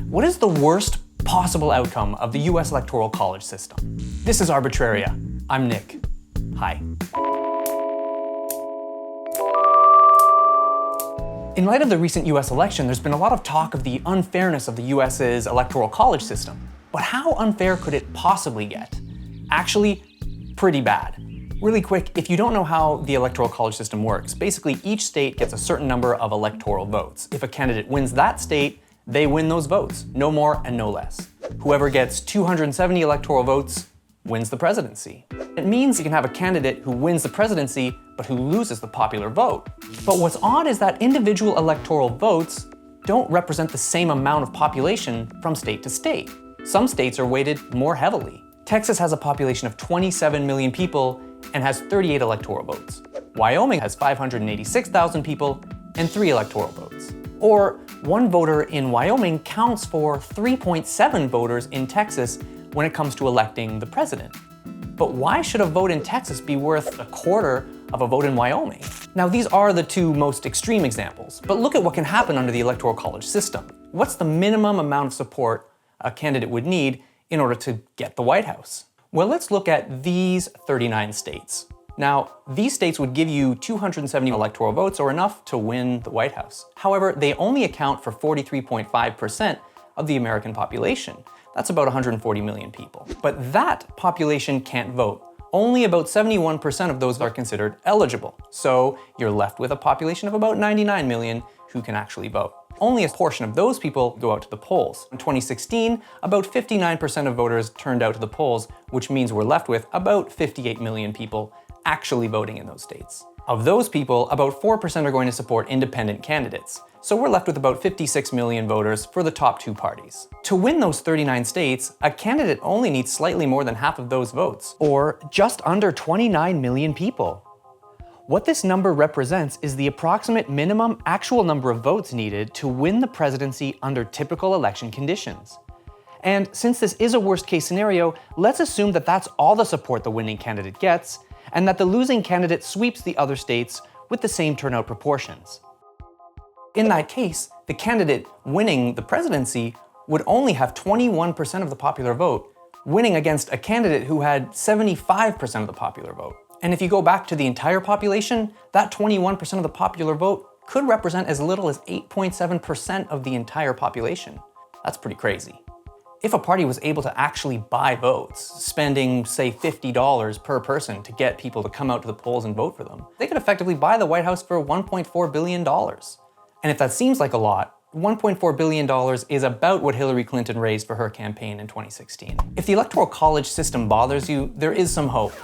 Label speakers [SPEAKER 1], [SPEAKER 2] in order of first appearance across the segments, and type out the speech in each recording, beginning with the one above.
[SPEAKER 1] What is the worst possible outcome of the US Electoral College system? This is Arbitraria. I'm Nick. Hi. In light of the recent US election, there's been a lot of talk of the unfairness of the US's Electoral College system. But how unfair could it possibly get? Actually, pretty bad. Really quick, if you don't know how the Electoral College system works, basically each state gets a certain number of electoral votes. If a candidate wins that state, they win those votes, no more and no less. Whoever gets 270 electoral votes wins the presidency. It means you can have a candidate who wins the presidency, but who loses the popular vote. But what's odd is that individual electoral votes don't represent the same amount of population from state to state. Some states are weighted more heavily. Texas has a population of 27 million people and has 38 electoral votes. Wyoming has 586,000 people and 3 electoral votes. Or one voter in Wyoming counts for 3.7 voters in Texas when it comes to electing the president. But why should a vote in Texas be worth a quarter of a vote in Wyoming? Now, these are the two most extreme examples, but look at what can happen under the Electoral College system. What's the minimum amount of support a candidate would need in order to get the White House? Well, let's look at these 39 states. Now, these states would give you 270 electoral votes or enough to win the White House. However, they only account for 43.5% of the American population. That's about 140 million people. But that population can't vote. Only about 71% of those are considered eligible. So you're left with a population of about 99 million who can actually vote. Only a portion of those people go out to the polls. In 2016, about 59% of voters turned out to the polls, which means we're left with about 58 million people actually voting in those states. Of those people, about 4% are going to support independent candidates. So we're left with about 56 million voters for the top two parties. To win those 39 states, a candidate only needs slightly more than half of those votes, or just under 29 million people. What this number represents is the approximate minimum actual number of votes needed to win the presidency under typical election conditions. And since this is a worst-case scenario, let's assume that that's all the support the winning candidate gets, and that the losing candidate sweeps the other states with the same turnout proportions. In that case, the candidate winning the presidency would only have 21% of the popular vote, winning against a candidate who had 75% of the popular vote. And if you go back to the entire population, that 21% of the popular vote could represent as little as 8.7% of the entire population. That's pretty crazy. If a party was able to actually buy votes, spending, say, $50 per person to get people to come out to the polls and vote for them, they could effectively buy the White House for $1.4 billion. And if that seems like a lot, $1.4 billion is about what Hillary Clinton raised for her campaign in 2016. If the Electoral College system bothers you, there is some hope.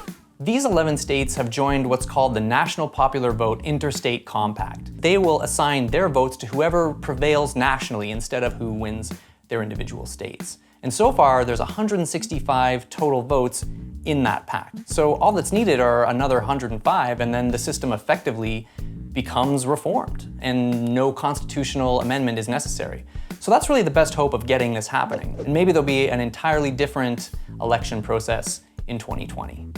[SPEAKER 1] These 11 states have joined what's called the National Popular Vote Interstate Compact. They will assign their votes to whoever prevails nationally instead of who wins their individual states. And so far, there's 165 total votes in that pact. So all that's needed are another 105, and then the system effectively becomes reformed, and no constitutional amendment is necessary. So that's really the best hope of getting this happening. And maybe there'll be an entirely different election process in 2020.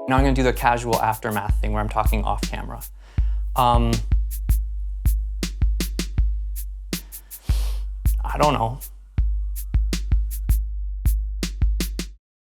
[SPEAKER 1] Now I'm gonna do the casual aftermath thing where I'm talking off camera. I don't know.